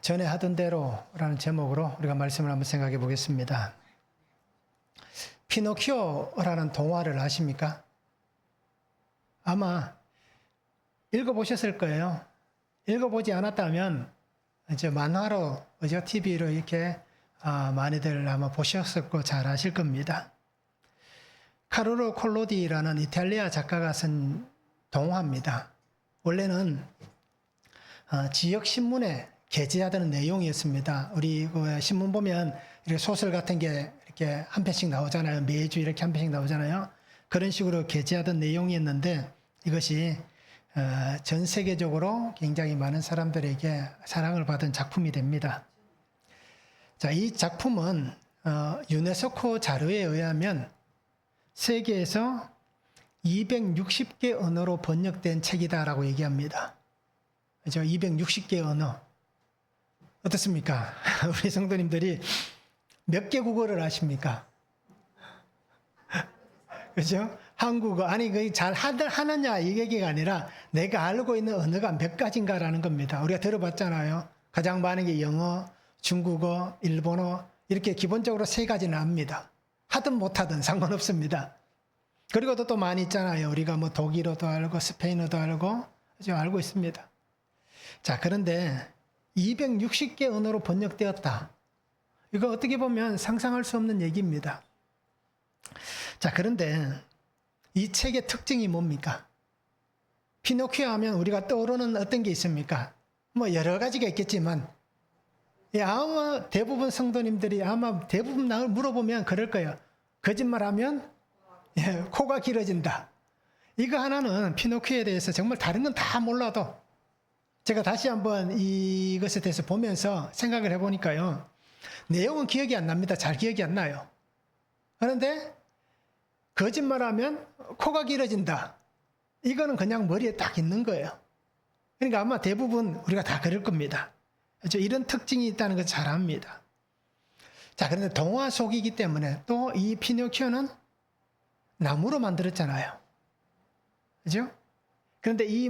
전에 하던 대로라는 제목으로 우리가 말씀을 한번 생각해 보겠습니다. 피노키오라는 동화를 아십니까? 아마 읽어보셨을 거예요. 읽어보지 않았다면 이제 만화로, TV로 이렇게 많이들 아마 보셨었고 잘 아실 겁니다. 카르로 콜로디라는 이탈리아 작가가 쓴 동화입니다. 원래는 지역 신문에 게재하던 내용이었습니다. 우리 그 신문 보면 이렇게 소설 같은 게 이렇게 한 편씩 나오잖아요. 매주 이렇게 한 편씩 나오잖아요. 그런 식으로 게재하던 내용이었는데 이것이 전 세계적으로 굉장히 많은 사람들에게 사랑을 받은 작품이 됩니다. 자, 이 작품은 유네스코 자료에 의하면 세계에서 260개 언어로 번역된 책이다라고 얘기합니다. 그죠? 260개 언어. 어떻습니까? 우리 성도님들이 몇 개 국어를 아십니까? 그죠? 한국어. 아니, 그 잘 하느냐 이 얘기가 아니라 내가 알고 있는 언어가 몇 가지인가라는 겁니다. 우리가 들어봤잖아요. 가장 많은 게 영어, 중국어, 일본어, 이렇게 기본적으로 세 가지는 압니다. 하든 못하든 상관없습니다. 그리고도 또 많이 있잖아요. 우리가 뭐 독일어도 알고 스페인어도 알고, 그죠? 알고 있습니다. 자, 그런데 260개 언어로 번역되었다. 이거 어떻게 보면 상상할 수 없는 얘기입니다. 자, 그런데 이 책의 특징이 뭡니까? 피노키오 하면 우리가 떠오르는 어떤 게 있습니까? 뭐 여러 가지가 있겠지만 아마 대부분 성도님들이 아마 대부분 나를 물어보면 그럴 거예요. 거짓말하면 코가 길어진다. 이거 하나는 피노키오에 대해서 정말 다른 건 다 몰라도 제가 다시 한번 이것에 대해서 보면서 생각을 해보니까요. 내용은 기억이 안 납니다. 잘 기억이 안 나요. 그런데 거짓말하면 코가 길어진다. 이거는 그냥 머리에 딱 있는 거예요. 그러니까 아마 대부분 우리가 다 그럴 겁니다. 그렇죠? 이런 특징이 있다는 걸 잘 압니다. 자, 그런데 동화 속이기 때문에 또 이 피노키오는 나무로 만들었잖아요. 그죠? 그런데 이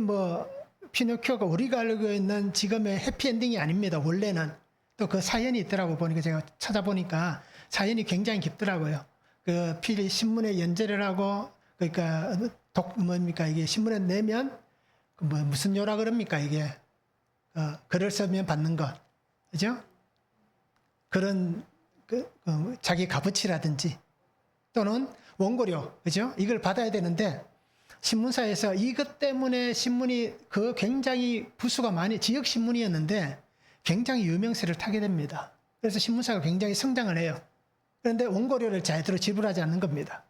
피노키오가 우리가 알고 있는 지금의 해피엔딩이 아닙니다. 원래는. 또 그 사연이 있더라고 보니까 제가 찾아보니까 사연이 굉장히 깊더라고요. 그 신문에 연재를 하고, 그러니까, 뭡니까? 이게 신문에 내면, 무슨 요라 그럽니까? 이게, 글을 쓰면 받는 것. 그죠? 그런, 자기 값어치라든지, 또는 원고료. 그죠? 이걸 받아야 되는데, 신문사에서 이것 때문에 신문이 굉장히 부수가 많이, 지역 신문이었는데, 굉장히 유명세를 타게 됩니다. 그래서 신문사가 굉장히 성장을 해요. 그런데 원고료를 제대로 지불하지 않는 겁니다.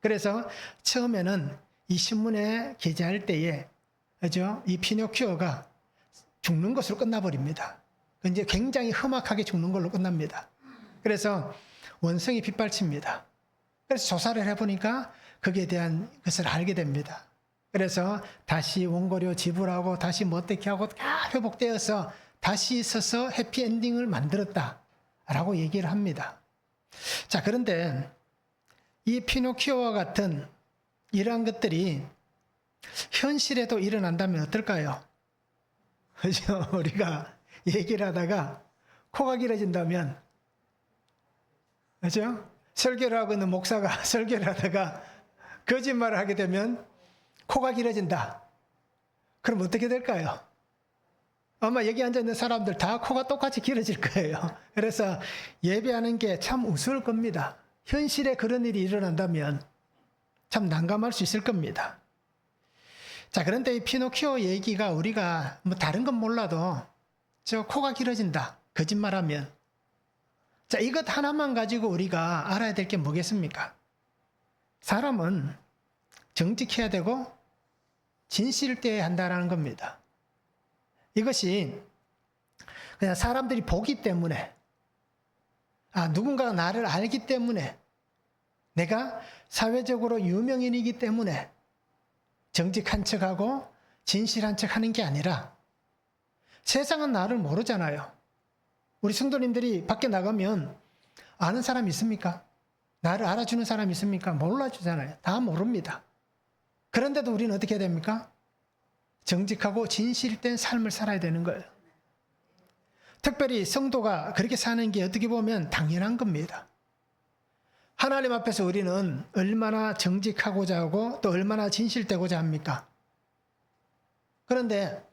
그래서 처음에는 이 신문에 게재할 때에, 그죠? 이 피노키오가 죽는 것으로 끝나버립니다. 이제 굉장히 험악하게 죽는 걸로 끝납니다. 그래서 원성이 빗발칩니다. 그래서 조사를 해보니까 거기에 대한 것을 알게 됩니다. 그래서 다시 원고료 지불하고 다시 어떻게 하고 다 회복되어서 다시 서서 해피엔딩을 만들었다라고 얘기를 합니다. 자, 그런데 이 피노키오와 같은 이러한 것들이 현실에도 일어난다면 어떨까요? 그죠? 우리가 얘기를 하다가 코가 길어진다면, 그죠? 설교를 하고 있는 목사가 설교를 하다가 거짓말을 하게 되면 코가 길어진다. 그럼 어떻게 될까요? 아마 여기 앉아있는 사람들 다 코가 똑같이 길어질 거예요. 그래서 예배하는 게 참 우스울 겁니다. 현실에 그런 일이 일어난다면 참 난감할 수 있을 겁니다. 자, 그런데 이 피노키오 얘기가 우리가 다른 건 몰라도 저 코가 길어진다. 거짓말하면. 자, 이것 하나만 가지고 우리가 알아야 될 게 뭐겠습니까? 사람은 정직해야 되고 진실을 떼야 한다는 겁니다. 이것이 그냥 사람들이 보기 때문에, 누군가가 나를 알기 때문에, 내가 사회적으로 유명인이기 때문에 정직한 척하고 진실한 척 하는 게 아니라 세상은 나를 모르잖아요. 우리 성도님들이 밖에 나가면 아는 사람 있습니까? 나를 알아주는 사람 있습니까? 몰라주잖아요. 다 모릅니다. 그런데도 우리는 어떻게 해야 됩니까? 정직하고 진실된 삶을 살아야 되는 거예요. 특별히 성도가 그렇게 사는 게 어떻게 보면 당연한 겁니다. 하나님 앞에서 우리는 얼마나 정직하고자 하고 또 얼마나 진실되고자 합니까? 그런데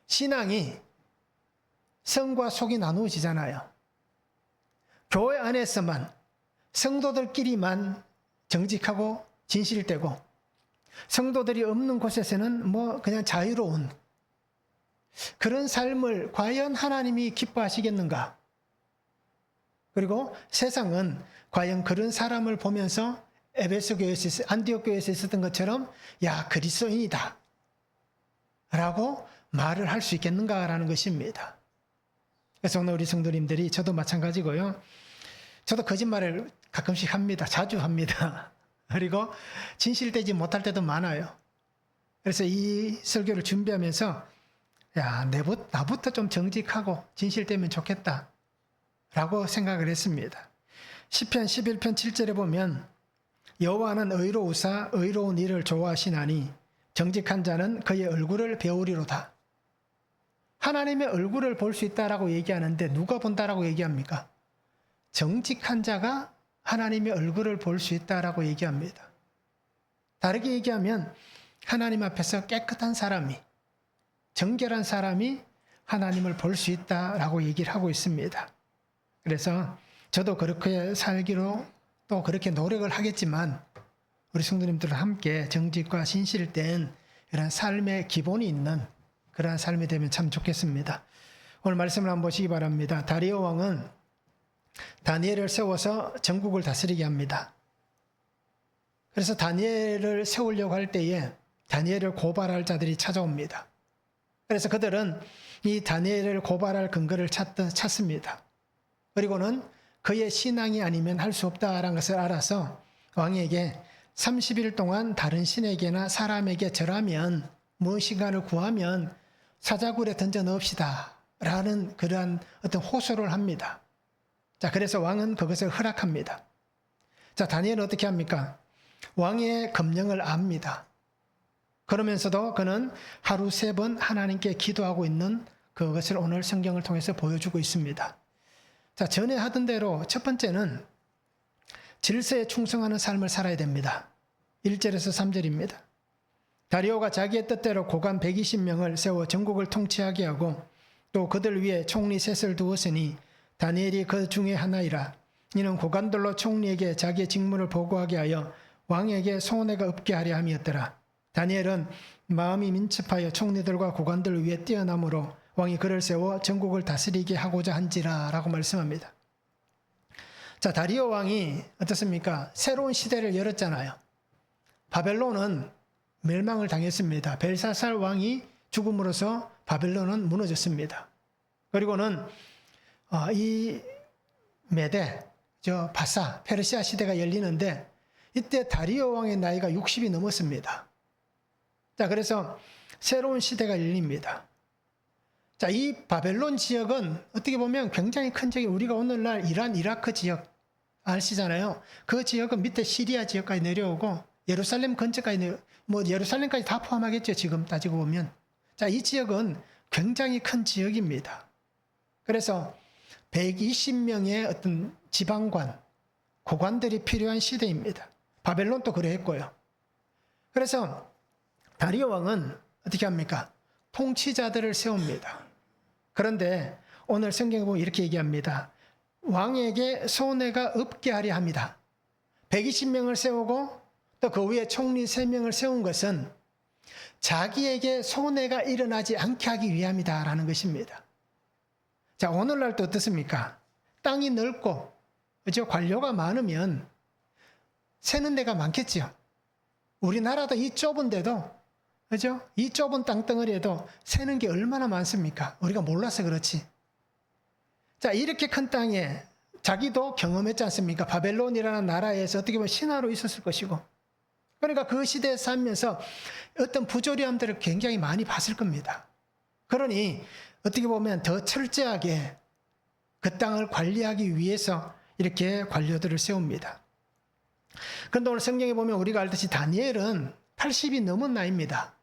신앙이 성과 속이 나누어지잖아요. 교회 안에서만 성도들끼리만 정직하고 진실되고 성도들이 없는 곳에서는 뭐 그냥 자유로운 그런 삶을 과연 하나님이 기뻐하시겠는가? 그리고 세상은 과연 그런 사람을 보면서 에베소 교회에서 안디옥 교회에서 있었던 것처럼 야 그리스도인이다 라고 말을 할 수 있겠는가라는 것입니다. 그래서 오늘 우리 성도님들이 저도 마찬가지고요. 저도 거짓말을 가끔씩 합니다. 자주 합니다. 그리고 진실되지 못할 때도 많아요. 그래서 이 설교를 준비하면서 야 나부터 좀 정직하고 진실되면 좋겠다 라고 생각을 했습니다. 시편 11편 7절에 보면 여호와는 의로우사 의로운 일을 좋아하시나니 정직한 자는 그의 얼굴을 배우리로다. 하나님의 얼굴을 볼 수 있다라고 얘기하는데 누가 본다라고 얘기합니까? 정직한 자가 하나님의 얼굴을 볼 수 있다라고 얘기합니다. 다르게 얘기하면 하나님 앞에서 깨끗한 사람이 정결한 사람이 하나님을 볼 수 있다라고 얘기를 하고 있습니다. 그래서 저도 그렇게 살기로 또 그렇게 노력을 하겠지만 우리 성도님들과 함께 정직과 진실된 이런 삶의 기본이 있는 그러한 삶이 되면 참 좋겠습니다. 오늘 말씀을 한번 보시기 바랍니다. 다리오 왕은 다니엘을 세워서 전국을 다스리게 합니다. 그래서 다니엘을 세우려고 할 때에 다니엘을 고발할 자들이 찾아옵니다. 그래서 그들은 이 다니엘을 고발할 근거를 찾습니다. 그리고는 그의 신앙이 아니면 할 수 없다라는 것을 알아서 왕에게 30일 동안 다른 신에게나 사람에게 절하면 무엇인가를 구하면 사자굴에 던져 넣읍시다 라는 그러한 어떤 호소를 합니다. 자, 그래서 왕은 그것을 허락합니다. 자, 다니엘은 어떻게 합니까? 왕의 검령을 압니다. 그러면서도 그는 하루 3번 하나님께 기도하고 있는 그것을 오늘 성경을 통해서 보여주고 있습니다. 자, 전에 하던 대로 첫 번째는 질서에 충성하는 삶을 살아야 됩니다. 1절에서 3절입니다. 다리오가 자기의 뜻대로 고관 120명을 세워 전국을 통치하게 하고 또 그들 위에 총리 셋을 두었으니 다니엘이 그 중에 하나이라. 이는 고관들로 총리에게 자기의 직무를 보고하게 하여 왕에게 손해가 없게 하려 함이었더라. 다니엘은 마음이 민첩하여 총리들과 고관들 위에 뛰어나므로 왕이 그를 세워 전국을 다스리게 하고자 한지라 라고 말씀합니다. 자, 다리오 왕이 어떻습니까? 새로운 시대를 열었잖아요. 바벨론은 멸망을 당했습니다. 벨사살 왕이 죽음으로써 바벨론은 무너졌습니다. 그리고는 이 메데, 바사, 페르시아 시대가 열리는데 이때 다리오 왕의 나이가 60이 넘었습니다. 자, 그래서 새로운 시대가 열립니다. 자, 이 바벨론 지역은 어떻게 보면 굉장히 큰 지역이 우리가 오늘날 이란, 이라크 지역 아시잖아요. 그 지역은 밑에 시리아 지역까지 내려오고 예루살렘 근처까지 예루살렘까지 다 포함하겠죠. 지금 따지고 보면. 자, 이 지역은 굉장히 큰 지역입니다. 그래서 120명의 어떤 지방관, 고관들이 필요한 시대입니다. 바벨론도 그랬고요. 그래서 다리오 왕은 어떻게 합니까? 통치자들을 세웁니다. 그런데 오늘 성경에 보면 이렇게 얘기합니다. 왕에게 손해가 없게 하려 합니다. 120명을 세우고 또 그 위에 총리 3명을 세운 것은 자기에게 손해가 일어나지 않게 하기 위함이다라는 것입니다. 자, 오늘날도 어떻습니까? 땅이 넓고 그죠? 관료가 많으면 세는 데가 많겠죠. 우리나라도 이 좁은데도 그죠? 이 좁은 땅덩어리에도 세는 게 얼마나 많습니까? 우리가 몰라서 그렇지. 자, 이렇게 큰 땅에 자기도 경험했지 않습니까? 바벨론이라는 나라에서 어떻게 보면 신하로 있었을 것이고 그러니까 그 시대에 살면서 어떤 부조리함들을 굉장히 많이 봤을 겁니다. 그러니 어떻게 보면 더 철저하게 그 땅을 관리하기 위해서 이렇게 관료들을 세웁니다. 그런데 오늘 성경에 보면 우리가 알듯이 다니엘은 80이 넘은 나이입니다.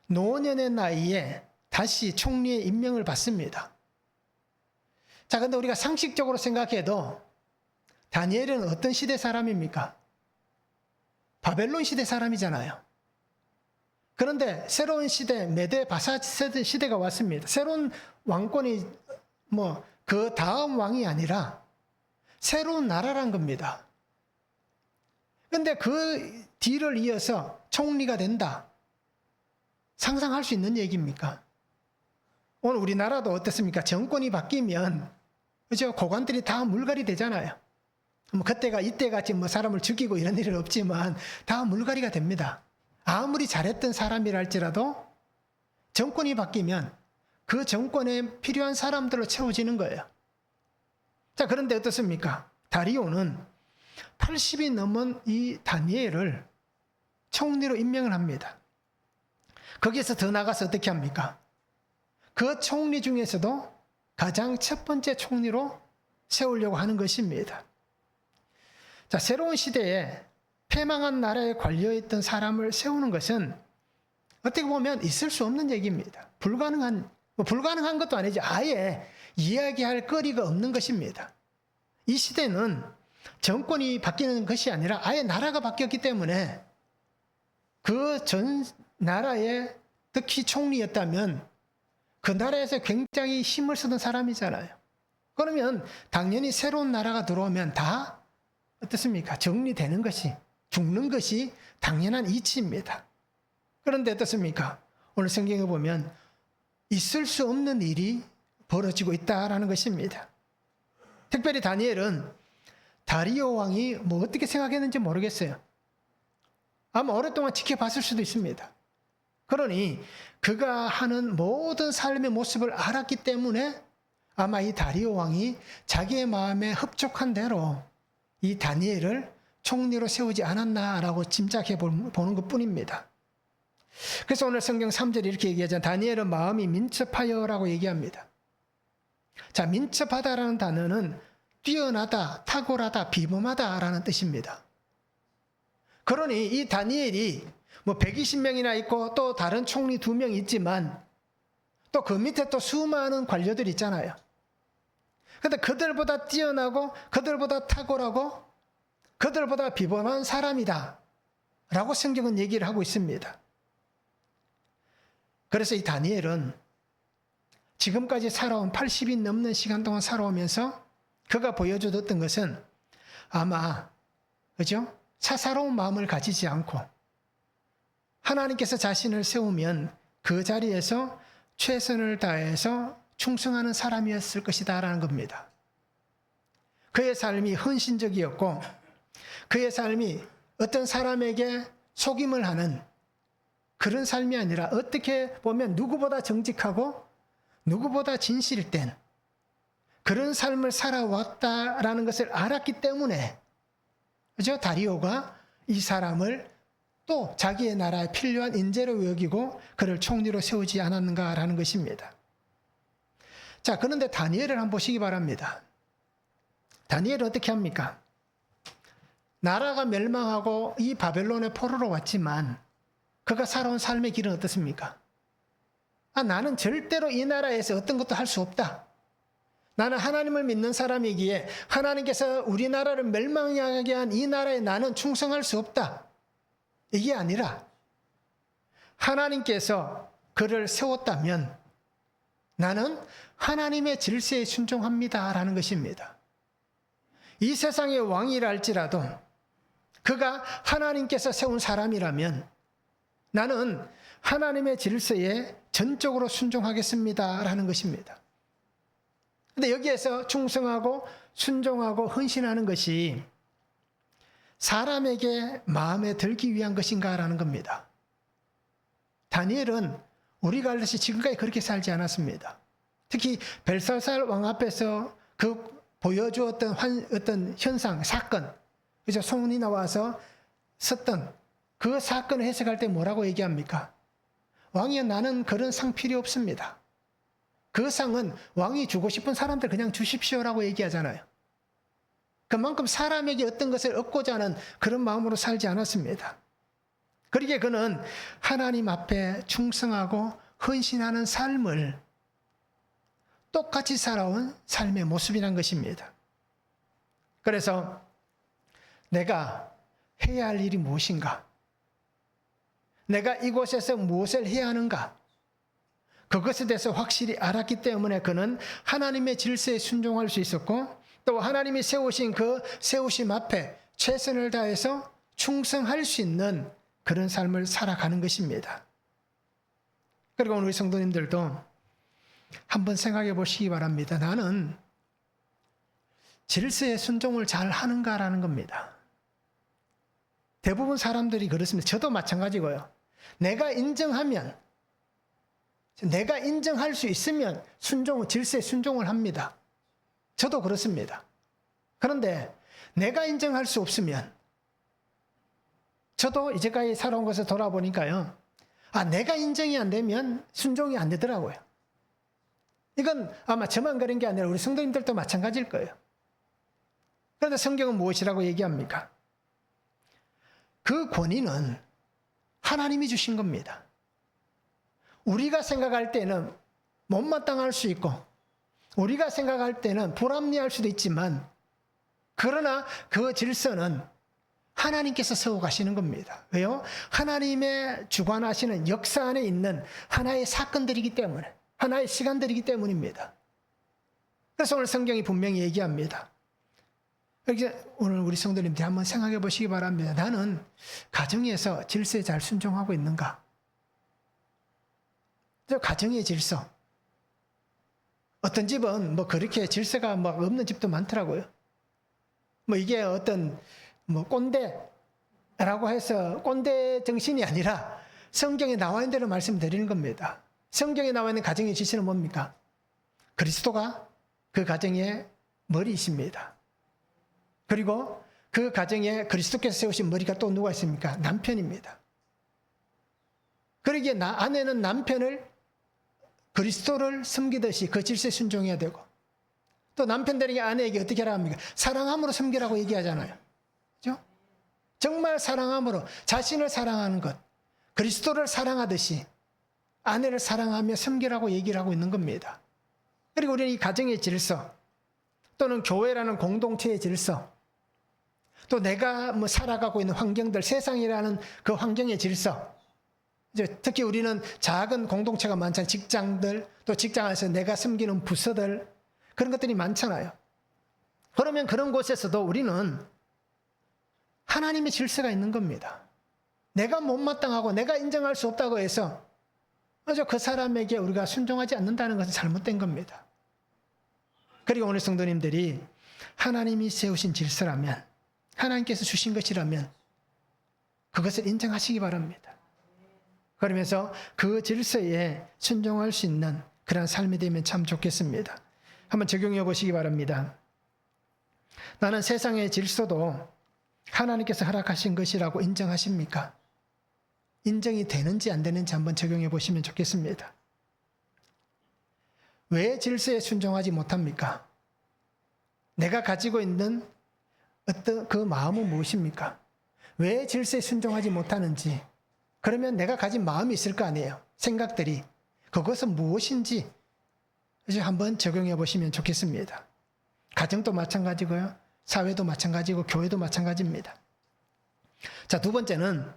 노년의 나이에 다시 총리의 임명을 받습니다. 자, 근데 우리가 상식적으로 생각해도 다니엘은 어떤 시대 사람입니까? 바벨론 시대 사람이잖아요. 그런데 새로운 시대, 메데 바사 시대가 왔습니다. 새로운 왕권이 그 다음 왕이 아니라 새로운 나라란 겁니다. 근데 그 뒤를 이어서 총리가 된다. 상상할 수 있는 얘기입니까? 오늘 우리나라도 어떻습니까? 정권이 바뀌면, 그죠? 고관들이 다 물갈이 되잖아요. 그때가 이때 같이 사람을 죽이고 이런 일은 없지만 다 물갈이가 됩니다. 아무리 잘했던 사람이랄지라도 정권이 바뀌면 그 정권에 필요한 사람들로 채워지는 거예요. 자, 그런데 어떻습니까? 다리오는 80이 넘은 이 다니엘을 총리로 임명을 합니다. 거기에서 더 나가서 어떻게 합니까? 그 총리 중에서도 가장 첫 번째 총리로 세우려고 하는 것입니다. 자, 새로운 시대에 패망한 나라에 관여했던 사람을 세우는 것은 어떻게 보면 있을 수 없는 얘기입니다. 불가능한 것도 아니죠. 아예 이야기할 거리가 없는 것입니다. 이 시대는 정권이 바뀌는 것이 아니라 아예 나라가 바뀌었기 때문에 그 전 나라의 특히 총리였다면 그 나라에서 굉장히 힘을 쓰던 사람이잖아요. 그러면 당연히 새로운 나라가 들어오면 다 어떻습니까? 정리되는 것이, 죽는 것이 당연한 이치입니다. 그런데 어떻습니까? 오늘 성경에 보면 있을 수 없는 일이 벌어지고 있다라는 것입니다. 특별히 다니엘은 다리오 왕이 어떻게 생각했는지 모르겠어요. 아마 오랫동안 지켜봤을 수도 있습니다. 그러니 그가 하는 모든 삶의 모습을 알았기 때문에 아마 이 다리오 왕이 자기의 마음에 흡족한 대로 이 다니엘을 총리로 세우지 않았나라고 짐작해 보는 것 뿐입니다. 그래서 오늘 성경 3절에 이렇게 얘기하잖아요. 다니엘은 마음이 민첩하여라고 얘기합니다. 자, 민첩하다라는 단어는 뛰어나다, 탁월하다, 비범하다라는 뜻입니다. 그러니 이 다니엘이 120명이나 있고 또 다른 총리 2명 있지만 또 그 밑에 또 수많은 관료들이 있잖아요. 그런데 그들보다 뛰어나고 그들보다 탁월하고 그들보다 비범한 사람이다 라고 성경은 얘기를 하고 있습니다. 그래서 이 다니엘은 지금까지 살아온 80이 넘는 시간 동안 살아오면서 그가 보여줬던 것은 아마 그죠? 사사로운 마음을 가지지 않고 하나님께서 자신을 세우면 그 자리에서 최선을 다해서 충성하는 사람이었을 것이다 라는 겁니다. 그의 삶이 헌신적이었고 그의 삶이 어떤 사람에게 속임을 하는 그런 삶이 아니라 어떻게 보면 누구보다 정직하고 누구보다 진실된 그런 삶을 살아왔다라는 것을 알았기 때문에 그죠? 다리오가 이 사람을 또 자기의 나라에 필요한 인재로 여기고 그를 총리로 세우지 않았는가라는 것입니다. 자, 그런데 다니엘을 한번 보시기 바랍니다. 다니엘은 어떻게 합니까? 나라가 멸망하고 이 바벨론의 포로로 왔지만 그가 살아온 삶의 길은 어떻습니까? 나는 절대로 이 나라에서 어떤 것도 할 수 없다. 나는 하나님을 믿는 사람이기에 하나님께서 우리나라를 멸망하게 한 이 나라에 나는 충성할 수 없다. 이게 아니라 하나님께서 그를 세웠다면 나는 하나님의 질서에 순종합니다라는 것입니다. 이 세상의 왕이라 할지라도 그가 하나님께서 세운 사람이라면 나는 하나님의 질서에 전적으로 순종하겠습니다라는 것입니다. 그런데 여기에서 충성하고 순종하고 헌신하는 것이 사람에게 마음에 들기 위한 것인가라는 겁니다. 다니엘은 우리가 알듯이 지금까지 그렇게 살지 않았습니다. 특히 벨사살 왕 앞에서 그 보여주었던 어떤 현상, 사건, 그래서 소문이 나와서 썼던 그 사건을 해석할 때 뭐라고 얘기합니까? 왕이여 나는 그런 상 필요 없습니다. 그 상은 왕이 주고 싶은 사람들 그냥 주십시오라고 얘기하잖아요. 그만큼 사람에게 어떤 것을 얻고자 하는 그런 마음으로 살지 않았습니다. 그러기에 그는 하나님 앞에 충성하고 헌신하는 삶을 똑같이 살아온 삶의 모습이란 것입니다. 그래서 내가 해야 할 일이 무엇인가? 내가 이곳에서 무엇을 해야 하는가? 그것에 대해서 확실히 알았기 때문에 그는 하나님의 질서에 순종할 수 있었고 또 하나님이 세우신 그 세우심 앞에 최선을 다해서 충성할 수 있는 그런 삶을 살아가는 것입니다. 그리고 오늘 우리 성도님들도 한번 생각해 보시기 바랍니다. 나는 질서에 순종을 잘 하는가라는 겁니다. 대부분 사람들이 그렇습니다. 저도 마찬가지고요. 내가 인정하면, 내가 인정할 수 있으면 질서에 순종을 합니다. 저도 그렇습니다. 그런데 내가 인정할 수 없으면 저도 이제까지 살아온 것을 돌아보니까요. 내가 인정이 안 되면 순종이 안 되더라고요. 이건 아마 저만 그런 게 아니라 우리 성도님들도 마찬가지일 거예요. 그런데 성경은 무엇이라고 얘기합니까? 그 권위는 하나님이 주신 겁니다. 우리가 생각할 때는 못마땅할 수 있고 우리가 생각할 때는 불합리할 수도 있지만 그러나 그 질서는 하나님께서 세워가시는 겁니다. 왜요? 하나님의 주관하시는 역사 안에 있는 하나의 사건들이기 때문에 하나의 시간들이기 때문입니다. 그래서 오늘 성경이 분명히 얘기합니다. 그래서 오늘 우리 성도님들이 한번 생각해 보시기 바랍니다. 나는 가정에서 질서에 잘 순종하고 있는가? 저 가정의 질서. 어떤 집은 뭐 그렇게 질서가 막 없는 집도 많더라고요. 뭐 이게 어떤 뭐 꼰대라고 해서 꼰대 정신이 아니라 성경에 나와 있는 대로 말씀드리는 겁니다. 성경에 나와 있는 가정의 질서는 뭡니까? 그리스도가 그 가정의 머리이십니다. 그리고 그 가정에 그리스도께서 세우신 머리가 또 누가 있습니까? 남편입니다. 그러기에 아내는 남편을 그리스도를 섬기듯이 그 질서에 순종해야 되고 또 남편들에게 아내에게 어떻게 하라 합니까? 사랑함으로 섬기라고 얘기하잖아요. 그렇죠? 정말 사랑함으로 자신을 사랑하는 것, 그리스도를 사랑하듯이 아내를 사랑하며 섬기라고 얘기를 하고 있는 겁니다. 그리고 우리는 이 가정의 질서 또는 교회라는 공동체의 질서 또 내가 뭐 살아가고 있는 환경들, 세상이라는 그 환경의 질서 특히 우리는 작은 공동체가 많잖아요. 직장들, 또 직장 안에서 내가 섬기는 부서들 그런 것들이 많잖아요. 그러면 그런 곳에서도 우리는 하나님의 질서가 있는 겁니다. 내가 못마땅하고 내가 인정할 수 없다고 해서 그 사람에게 우리가 순종하지 않는다는 것은 잘못된 겁니다. 그리고 오늘 성도님들이 하나님이 세우신 질서라면 하나님께서 주신 것이라면 그것을 인정하시기 바랍니다. 그러면서 그 질서에 순종할 수 있는 그런 삶이 되면 참 좋겠습니다. 한번 적용해 보시기 바랍니다. 나는 세상의 질서도 하나님께서 허락하신 것이라고 인정하십니까? 인정이 되는지 안 되는지 한번 적용해 보시면 좋겠습니다. 왜 질서에 순종하지 못합니까? 내가 가지고 있는 어떤 그 마음은 무엇입니까? 왜 질서에 순종하지 못하는지 그러면 내가 가진 마음이 있을 거 아니에요. 생각들이. 그것은 무엇인지 한번 적용해 보시면 좋겠습니다. 가정도 마찬가지고요. 사회도 마찬가지고 교회도 마찬가지입니다. 자, 두 번째는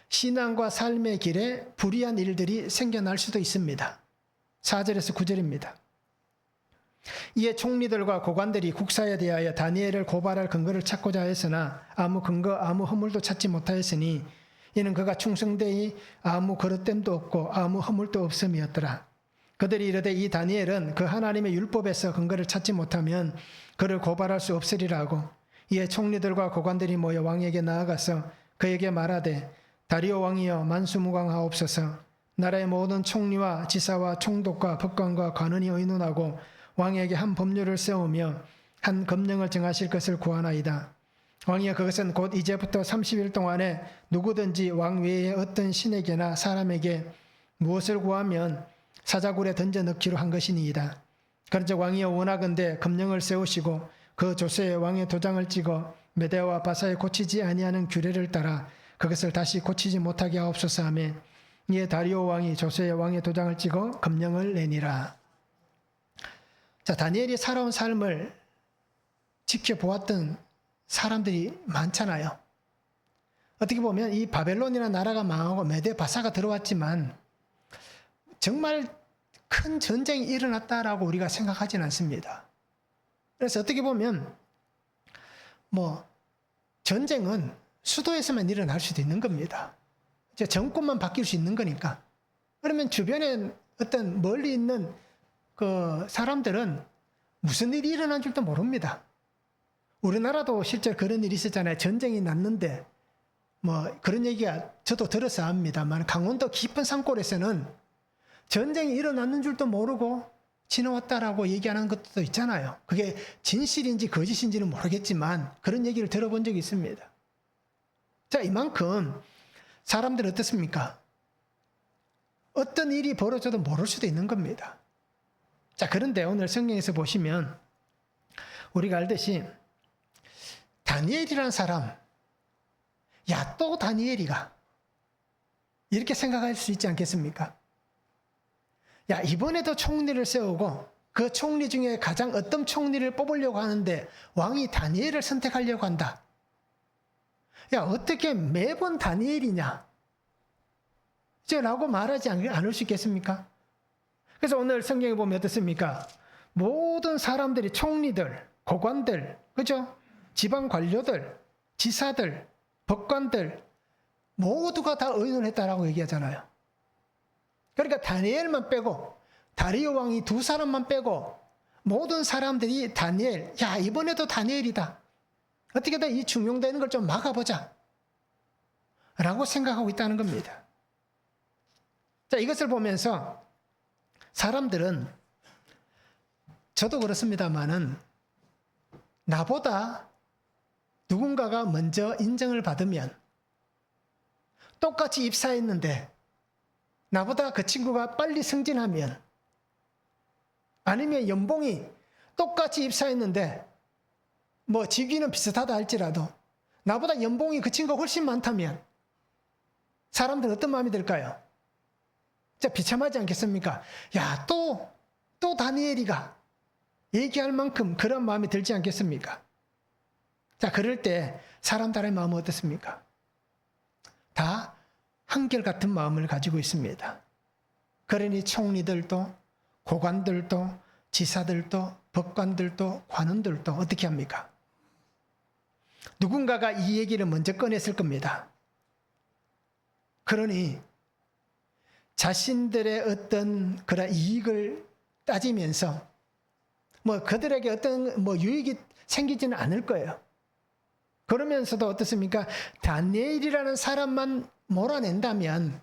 신앙과 삶의 길에 불의한 일들이 생겨날 수도 있습니다. 4절에서 9절입니다. 이에 총리들과 고관들이 국사에 대하여 다니엘을 고발할 근거를 찾고자 했으나 아무 근거 아무 허물도 찾지 못하였으니 이는 그가 충성되이 아무 거릇됨도 없고 아무 허물도 없음이었더라. 그들이 이르되 이 다니엘은 그 하나님의 율법에서 근거를 찾지 못하면 그를 고발할 수 없으리라 하고 이에 총리들과 고관들이 모여 왕에게 나아가서 그에게 말하되 다리오 왕이여 만수무강하옵소서. 나라의 모든 총리와 지사와 총독과 법관과 관원이 의논하고 왕에게 한 법률을 세우며 한 검령을 정하실 것을 구하나이다. 왕이여 그것은 곧 이제부터 30일 동안에 누구든지 왕 외에 어떤 신에게나 사람에게 무엇을 구하면 사자굴에 던져 넣기로 한 것이니이다. 그런즉 왕이여 원하건대 검령을 세우시고 그 조서에 왕의 도장을 찍어 메대와 바사에 고치지 아니하는 규례를 따라 그것을 다시 고치지 못하게 하옵소서 하며 이에 다리오 왕이 조서에 왕의 도장을 찍어 검령을 내니라. 자, 다니엘이 살아온 삶을 지켜보았던 사람들이 많잖아요. 어떻게 보면 이 바벨론이라는 나라가 망하고 메데 바사가 들어왔지만 정말 큰 전쟁이 일어났다라고 우리가 생각하지는 않습니다. 그래서 어떻게 보면 전쟁은 수도에서만 일어날 수도 있는 겁니다. 이제 정권만 바뀔 수 있는 거니까. 그러면 주변에 어떤 멀리 있는 그 사람들은 무슨 일이 일어난 줄도 모릅니다. 우리나라도 실제로 그런 일이 있었잖아요. 전쟁이 났는데 그런 얘기가 저도 들어서 압니다만 강원도 깊은 산골에서는 전쟁이 일어났는 줄도 모르고 지나왔다라고 얘기하는 것도 있잖아요. 그게 진실인지 거짓인지는 모르겠지만 그런 얘기를 들어본 적이 있습니다. 자, 이만큼 사람들은 어떻습니까? 어떤 일이 벌어져도 모를 수도 있는 겁니다. 자, 그런데 오늘 성경에서 보시면 우리가 알듯이 다니엘이라는 사람, 야, 또 다니엘이가 이렇게 생각할 수 있지 않겠습니까? 야, 이번에도 총리를 세우고 그 총리 중에 가장 어떤 총리를 뽑으려고 하는데 왕이 다니엘을 선택하려고 한다. 야, 어떻게 매번 다니엘이냐? 라고 말하지 않을 수 있겠습니까? 그래서 오늘 성경에 보면 어떻습니까? 모든 사람들이 총리들, 고관들, 그죠? 지방 관료들, 지사들, 법관들 모두가 다 의논했다라고 얘기하잖아요. 그러니까 다니엘만 빼고 다리오 왕이 두 사람만 빼고 모든 사람들이 다니엘, 야, 이번에도 다니엘이다. 어떻게든 이 중용되는 걸 좀 막아보자 라고 생각하고 있다는 겁니다. 자, 이것을 보면서 사람들은 저도 그렇습니다만은 나보다 누군가가 먼저 인정을 받으면 똑같이 입사했는데 나보다 그 친구가 빨리 승진하면 아니면 연봉이 똑같이 입사했는데 직위는 비슷하다 할지라도 나보다 연봉이 그 친구가 훨씬 많다면 사람들은 어떤 마음이 들까요? 진짜 비참하지 않겠습니까? 야, 또 다니엘이가 얘기할 만큼 그런 마음이 들지 않겠습니까? 자, 그럴 때 사람들의 마음은 어떻습니까? 다 한결같은 마음을 가지고 있습니다. 그러니 총리들도 고관들도 지사들도 법관들도 관원들도 어떻게 합니까? 누군가가 이 얘기를 먼저 꺼냈을 겁니다. 그러니 자신들의 어떤 그런 이익을 따지면서 그들에게 어떤 유익이 생기지는 않을 거예요. 그러면서도 어떻습니까? 다니엘이라는 사람만 몰아낸다면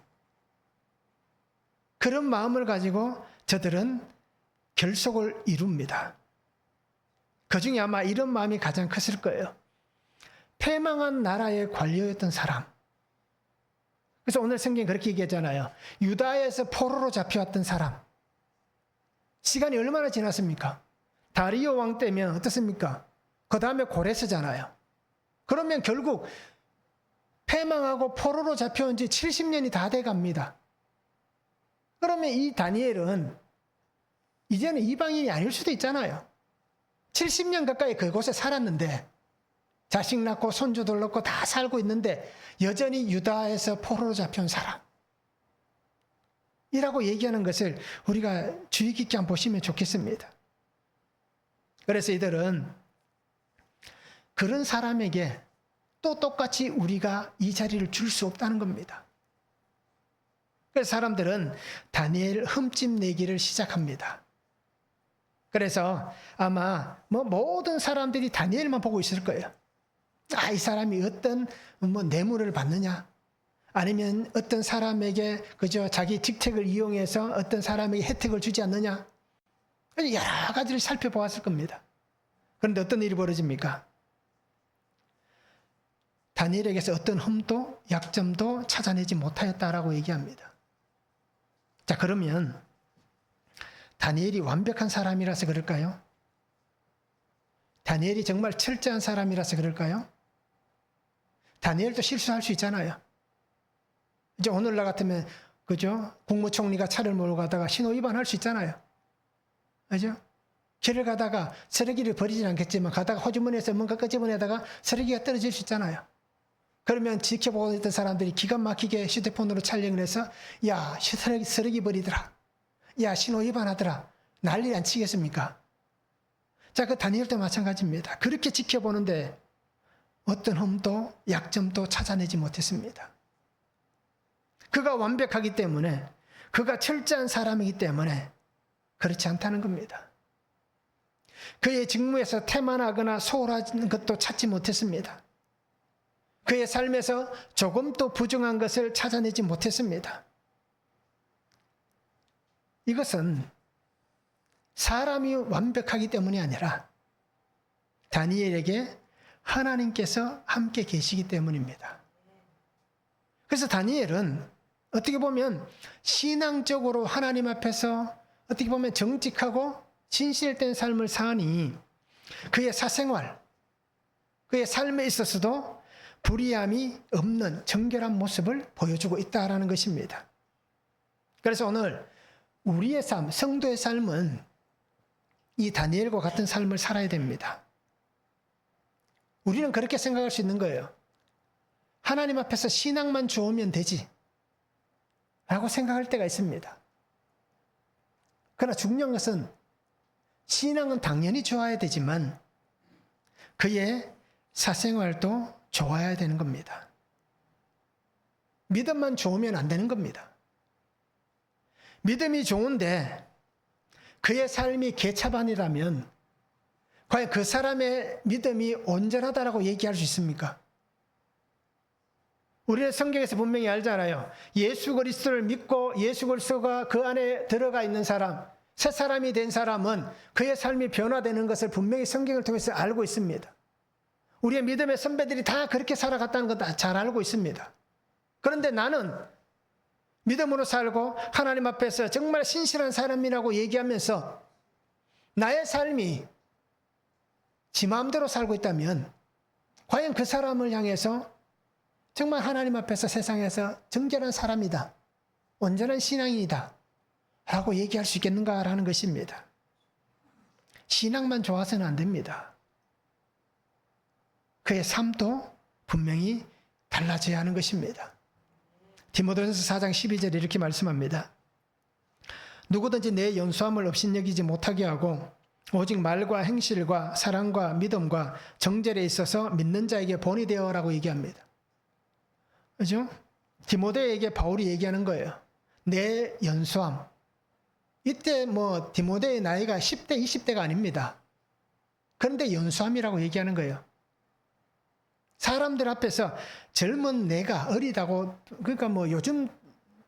그런 마음을 가지고 저들은 결속을 이룹니다. 그 중에 아마 이런 마음이 가장 컸을 거예요. 패망한 나라의 관료였던 사람. 그래서 오늘 성경이 그렇게 얘기하잖아요. 유다에서 포로로 잡혀왔던 사람. 시간이 얼마나 지났습니까? 다리오 왕 때면 어떻습니까? 그 다음에 고레스잖아요. 그러면 결국 패망하고 포로로 잡혀온 지 70년이 다 돼갑니다. 그러면 이 다니엘은 이제는 이방인이 아닐 수도 있잖아요. 70년 가까이 그곳에 살았는데 자식 낳고 손주들 낳고 다 살고 있는데 여전히 유다에서 포로로 잡혀온 사람 이라고 얘기하는 것을 우리가 주의 깊게 한번 보시면 좋겠습니다. 그래서 이들은 그런 사람에게 또 똑같이 우리가 이 자리를 줄 수 없다는 겁니다. 그래서 사람들은 다니엘 흠집 내기를 시작합니다. 그래서 아마 모든 사람들이 다니엘만 보고 있을 거예요. 이 사람이 어떤 뇌물을 받느냐, 아니면 어떤 사람에게 그저 자기 직책을 이용해서 어떤 사람에게 혜택을 주지 않느냐, 여러 가지를 살펴보았을 겁니다. 그런데 어떤 일이 벌어집니까? 다니엘에게서 어떤 흠도 약점도 찾아내지 못하였다라고 얘기합니다. 자, 그러면 다니엘이 완벽한 사람이라서 그럴까요? 다니엘이 정말 철저한 사람이라서 그럴까요? 다니엘도 실수할 수 있잖아요. 이제 오늘날 같으면 그죠? 국무총리가 차를 몰고 가다가 신호 위반할 수 있잖아요. 그죠? 길을 가다가 쓰레기를 버리진 않겠지만 가다가 호주머니에서 뭔가 끄집어내다가 쓰레기가 떨어질 수 있잖아요. 그러면 지켜보고 있던 사람들이 기가 막히게 휴대폰으로 촬영을 해서 야, 쓰레기 버리더라. 야, 신호 위반하더라. 난리 안 치겠습니까? 자, 그 다니엘도 마찬가지입니다. 그렇게 지켜보는데 어떤 흠도 약점도 찾아내지 못했습니다. 그가 완벽하기 때문에, 그가 철저한 사람이기 때문에 그렇지 않다는 겁니다. 그의 직무에서 태만하거나 소홀한 것도 찾지 못했습니다. 그의 삶에서 조금도 부정한 것을 찾아내지 못했습니다. 이것은 사람이 완벽하기 때문이 아니라 다니엘에게 하나님께서 함께 계시기 때문입니다. 그래서 다니엘은 어떻게 보면 신앙적으로 하나님 앞에서 어떻게 보면 정직하고 진실된 삶을 사니 그의 사생활, 그의 삶에 있어서도 불의함이 없는 정결한 모습을 보여주고 있다는 것입니다. 그래서 오늘 우리의 삶, 성도의 삶은 이 다니엘과 같은 삶을 살아야 됩니다. 우리는 그렇게 생각할 수 있는 거예요. 하나님 앞에서 신앙만 좋으면 되지 라고 생각할 때가 있습니다. 그러나 중요한 것은 신앙은 당연히 좋아야 되지만 그의 사생활도 좋아야 되는 겁니다. 믿음만 좋으면 안 되는 겁니다. 믿음이 좋은데 그의 삶이 개차반이라면 과연 그 사람의 믿음이 온전하다라고 얘기할 수 있습니까? 우리는 성경에서 분명히 알잖아요. 예수 그리스도를 믿고 예수 그리스도가 그 안에 들어가 있는 사람, 새 사람이 된 사람은 그의 삶이 변화되는 것을 분명히 성경을 통해서 알고 있습니다. 우리의 믿음의 선배들이 다 그렇게 살아갔다는 것 잘 알고 있습니다. 그런데 나는 믿음으로 살고 하나님 앞에서 정말 신실한 사람이라고 얘기하면서 나의 삶이 지 마음대로 살고 있다면 과연 그 사람을 향해서 정말 하나님 앞에서 세상에서 정결한 사람이다, 온전한 신앙인이다 라고 얘기할 수 있겠는가라는 것입니다. 신앙만 좋아서는 안 됩니다. 그의 삶도 분명히 달라져야 하는 것입니다. 디모데전서 4장 12절에 이렇게 말씀합니다. 누구든지 내 연수함을 업신여기지 못하게 하고 오직 말과 행실과 사랑과 믿음과 정절에 있어서 믿는 자에게 본이 되어라고 얘기합니다. 그죠? 디모데에게 바울이 얘기하는 거예요. 내 연수함. 이때 디모데의 나이가 10대, 20대가 아닙니다. 그런데 연수함이라고 얘기하는 거예요. 사람들 앞에서 젊은 내가 어리다고, 그러니까 요즘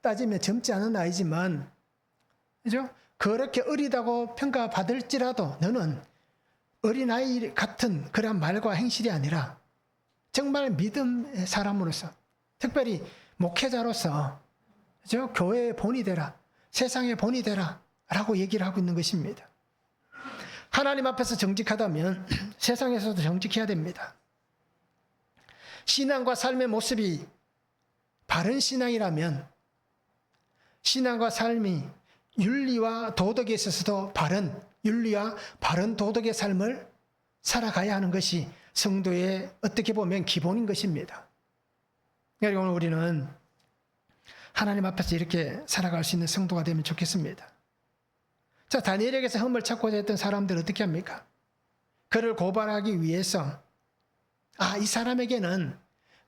따지면 젊지 않은 나이지만, 그죠? 그렇게 어리다고 평가받을지라도 너는 어린아이 같은 그런 말과 행실이 아니라 정말 믿음의 사람으로서, 특별히 목회자로서, 그죠? 교회의 본이 되라, 세상의 본이 되라 라고 얘기를 하고 있는 것입니다. 하나님 앞에서 정직하다면 세상에서도 정직해야 됩니다. 신앙과 삶의 모습이 바른 신앙이라면 신앙과 삶이 윤리와 도덕에 있어서도 바른 윤리와 바른 도덕의 삶을 살아가야 하는 것이 성도의 어떻게 보면 기본인 것입니다. 그러니까 오늘 우리는 하나님 앞에서 이렇게 살아갈 수 있는 성도가 되면 좋겠습니다. 자, 다니엘에게서 흠을 찾고자 했던 사람들 어떻게 합니까? 그를 고발하기 위해서 이 사람에게는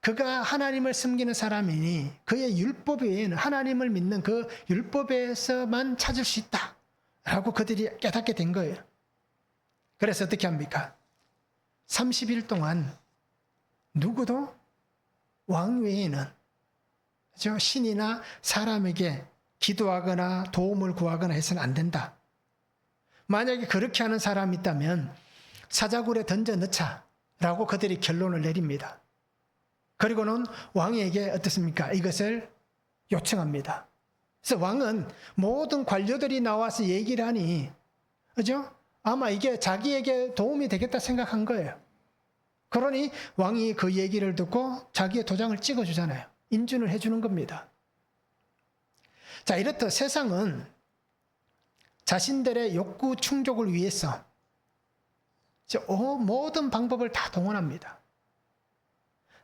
그가 하나님을 섬기는 사람이니 그의 율법 외에는 하나님을 믿는 그 율법에서만 찾을 수 있다 라고 그들이 깨닫게 된 거예요. 그래서 어떻게 합니까? 30일 동안 누구도 왕 외에는 신이나 사람에게 기도하거나 도움을 구하거나 해서는 안 된다. 만약에 그렇게 하는 사람이 있다면 사자굴에 던져 넣자 라고 그들이 결론을 내립니다. 그리고는 왕에게 어떻습니까? 이것을 요청합니다. 그래서 왕은 모든 관료들이 나와서 얘기를 하니, 그죠? 아마 이게 자기에게 도움이 되겠다 생각한 거예요. 그러니 왕이 그 얘기를 듣고 자기의 도장을 찍어주잖아요. 인준을 해주는 겁니다. 자, 이렇듯 세상은 자신들의 욕구 충족을 위해서 모든 방법을 다 동원합니다.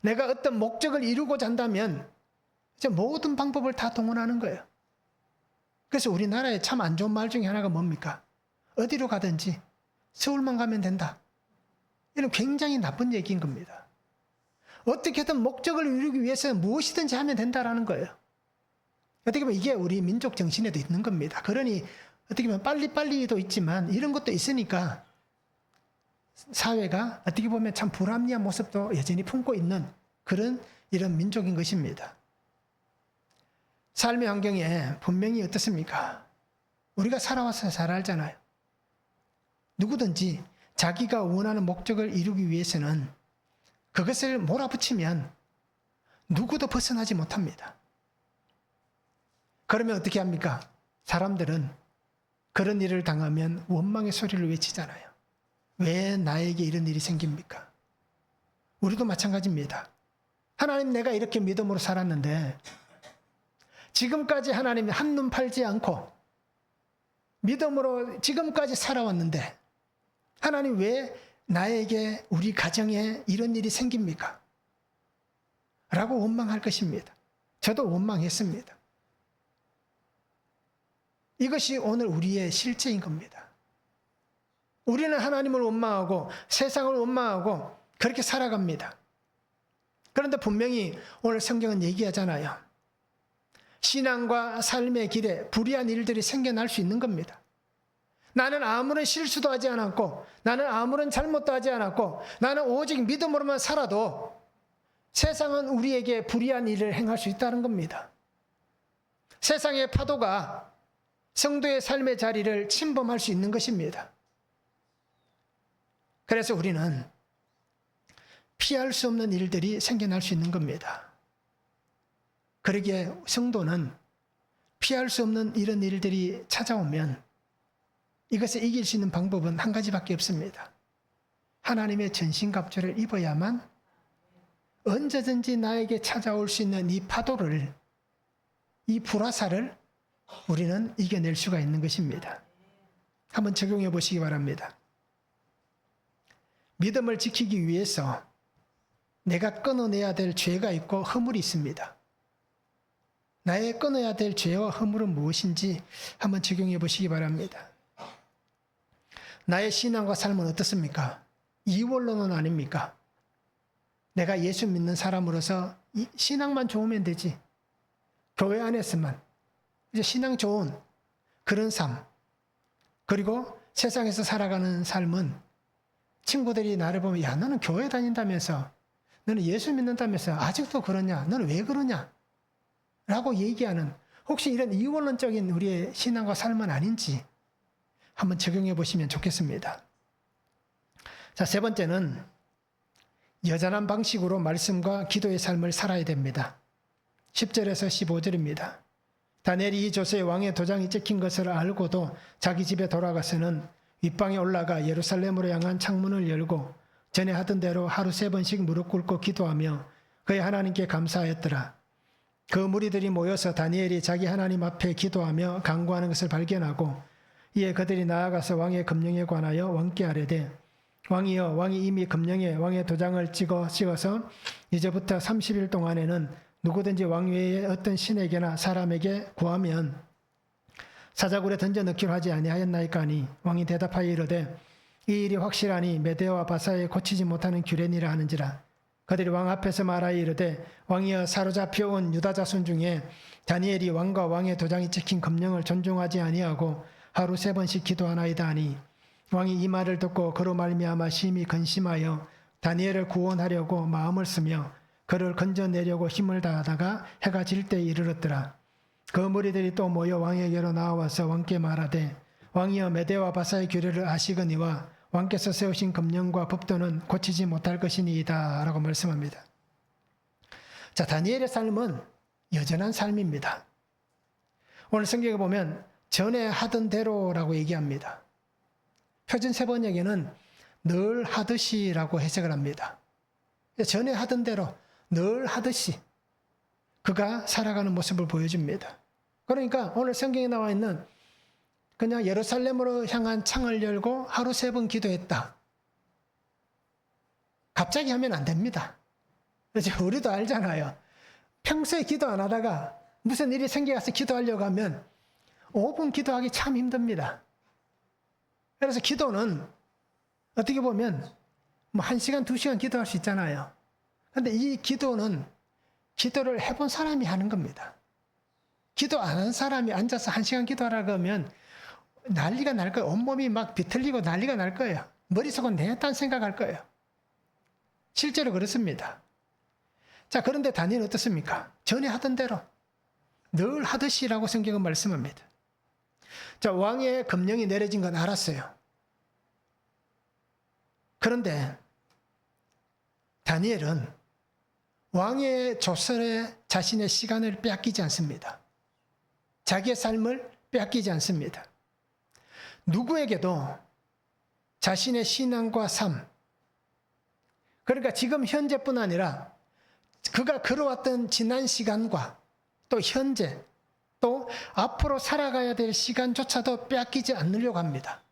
내가 어떤 목적을 이루고자 한다면 모든 방법을 다 동원하는 거예요. 그래서 우리나라에 참 안 좋은 말 중에 하나가 뭡니까? 어디로 가든지 서울만 가면 된다. 이런 굉장히 나쁜 얘기인 겁니다. 어떻게든 목적을 이루기 위해서는 무엇이든지 하면 된다라는 거예요. 어떻게 보면 이게 우리 민족 정신에도 있는 겁니다. 그러니 어떻게 보면 빨리빨리도 있지만 이런 것도 있으니까 사회가 어떻게 보면 참 불합리한 모습도 여전히 품고 있는 이런 민족인 것입니다. 삶의 환경에 분명히 어떻습니까? 우리가 살아와서 잘 알잖아요. 누구든지 자기가 원하는 목적을 이루기 위해서는 그것을 몰아붙이면 누구도 벗어나지 못합니다. 그러면 어떻게 합니까? 사람들은 그런 일을 당하면 원망의 소리를 외치잖아요. 왜 나에게 이런 일이 생깁니까? 우리도 마찬가지입니다. 하나님, 내가 이렇게 믿음으로 살았는데 지금까지 하나님이 한눈 팔지 않고 믿음으로 지금까지 살아왔는데 하나님, 왜 나에게, 우리 가정에 이런 일이 생깁니까? 라고 원망할 것입니다. 저도 원망했습니다. 이것이 오늘 우리의 실제인 겁니다. 우리는 하나님을 원망하고 세상을 원망하고 그렇게 살아갑니다. 그런데 분명히 오늘 성경은 얘기하잖아요. 신앙과 삶의 길에 불의한 일들이 생겨날 수 있는 겁니다. 나는 아무런 실수도 하지 않았고, 나는 아무런 잘못도 하지 않았고, 나는 오직 믿음으로만 살아도 세상은 우리에게 불의한 일을 행할 수 있다는 겁니다. 세상의 파도가 성도의 삶의 자리를 침범할 수 있는 것입니다. 그래서 우리는 피할 수 없는 일들이 생겨날 수 있는 겁니다. 그러기에 성도는 피할 수 없는 이런 일들이 찾아오면 이것을 이길 수 있는 방법은 한 가지밖에 없습니다. 하나님의 전신갑주를 입어야만 언제든지 나에게 찾아올 수 있는 이 파도를, 이 불화살을 우리는 이겨낼 수가 있는 것입니다. 한번 적용해 보시기 바랍니다. 믿음을 지키기 위해서 내가 끊어내야 될 죄가 있고 허물이 있습니다. 나의 끊어야 될 죄와 허물은 무엇인지 한번 적용해 보시기 바랍니다. 나의 신앙과 삶은 어떻습니까? 이원론은 아닙니까? 내가 예수 믿는 사람으로서 신앙만 좋으면 되지. 교회 안에서만 이제 신앙 좋은 그런 삶, 그리고 세상에서 살아가는 삶은 친구들이 나를 보면, 야, 너는 교회 다닌다면서, 너는 예수 믿는다면서 아직도 그러냐? 너는 왜 그러냐? 라고 얘기하는, 혹시 이런 이원론적인 우리의 신앙과 삶은 아닌지 한번 적용해 보시면 좋겠습니다. 자, 세 번째는 여전한 방식으로 말씀과 기도의 삶을 살아야 됩니다. 10절에서 15절입니다. 다니엘이 이 조서에 왕의 도장이 찍힌 것을 알고도 자기 집에 돌아가서는 윗방에 올라가 예루살렘으로 향한 창문을 열고 전에 하던 대로 하루 3번씩 무릎 꿇고 기도하며 그의 하나님께 감사하였더라. 그 무리들이 모여서 다니엘이 자기 하나님 앞에 기도하며 간구하는 것을 발견하고 이에 그들이 나아가서 왕의 금령에 관하여 왕께 아뢰되, 왕이여, 왕이 이미 금령에 왕의 도장을 찍어서 이제부터 30일 동안에는 누구든지 왕 외에 어떤 신에게나 사람에게 구하면 사자굴에 던져 넣기로 하지 아니하였나이까 하니, 왕이 대답하여 이르되 이 일이 확실하니 메대와 바사에 고치지 못하는 규례니라 하는지라. 그들이 왕 앞에서 말하여 이르되, 왕이여, 사로잡혀온 유다 자손 중에 다니엘이 왕과 왕의 도장이 찍힌 금령을 존중하지 아니하고 하루 3번씩 기도하나이다 하니, 왕이 이 말을 듣고 그로 말미암아 심히 근심하여 다니엘을 구원하려고 마음을 쓰며 그를 건져내려고 힘을 다하다가 해가 질 때에 이르렀더라. 그 무리들이 또 모여 왕에게로 나와서 왕께 말하되, 왕이여, 메대와 바사의 규례를 아시거니와 왕께서 세우신 금령과 법도는 고치지 못할 것이니이다 라고 말씀합니다. 자, 다니엘의 삶은 여전한 삶입니다. 오늘 성경에 보면 전에 하던 대로라고 얘기합니다. 표준 세번역에는 늘 하듯이라고 해석을 합니다. 전에 하던 대로 늘 하듯이 그가 살아가는 모습을 보여줍니다. 그러니까 오늘 성경에 나와 있는 그냥 예루살렘으로 향한 창을 열고 하루 3번 기도했다. 갑자기 하면 안 됩니다. 그래서 우리도 알잖아요. 평소에 기도 안 하다가 무슨 일이 생겨서 기도하려고 하면 5분 기도하기 참 힘듭니다. 그래서 기도는 어떻게 보면 뭐 1시간, 2시간 기도할 수 있잖아요. 근데 이 기도는 기도를 해본 사람이 하는 겁니다. 기도 안 한 사람이 앉아서 1시간 기도하라고 하면 난리가 날 거예요. 온몸이 막 비틀리고 난리가 날 거예요. 머릿속은 내딴 생각할 거예요. 실제로 그렇습니다. 자, 그런데 다니엘은 어떻습니까? 전에 하던 대로 늘 하듯이라고 성경은 말씀합니다. 자, 왕의 금령이 내려진 건 알았어요. 그런데 다니엘은 왕의 조설에 자신의 시간을 빼앗기지 않습니다. 자기의 삶을 빼앗기지 않습니다. 누구에게도 자신의 신앙과 삶, 그러니까 지금 현재뿐 아니라 그가 걸어왔던 지난 시간과 또 현재, 또 앞으로 살아가야 될 시간조차도 빼앗기지 않으려고 합니다.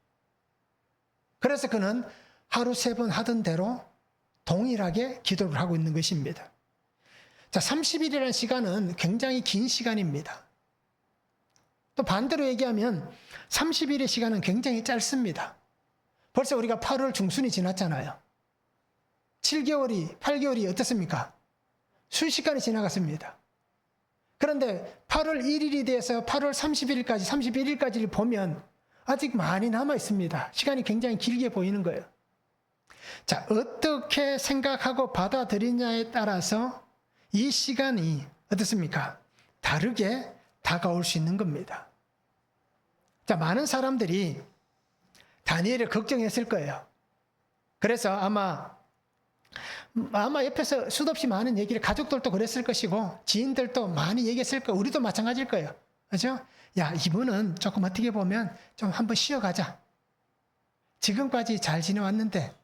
그래서 그는 하루 3번 하던 대로 동일하게 기도를 하고 있는 것입니다. 자, 30일이라는 시간은 굉장히 긴 시간입니다. 또 반대로 얘기하면 30일의 시간은 굉장히 짧습니다. 벌써 우리가 8월 중순이 지났잖아요. 7개월이, 8개월이 어떻습니까? 순식간에 지나갔습니다. 그런데 8월 1일이 돼서 8월 30일까지, 31일까지를 보면 아직 많이 남아 있습니다. 시간이 굉장히 길게 보이는 거예요. 자, 어떻게 생각하고 받아들이냐에 따라서 이 시간이 어떻습니까? 다르게 다가올 수 있는 겁니다. 자, 많은 사람들이 다니엘을 걱정했을 거예요. 그래서 아마 옆에서 수도 없이 많은 얘기를 가족들도 그랬을 것이고 지인들도 많이 얘기했을 거예요. 우리도 마찬가지일 거예요. 그렇죠? 야, 이분은 조금 어떻게 보면 좀 한번 쉬어가자. 지금까지 잘 지내왔는데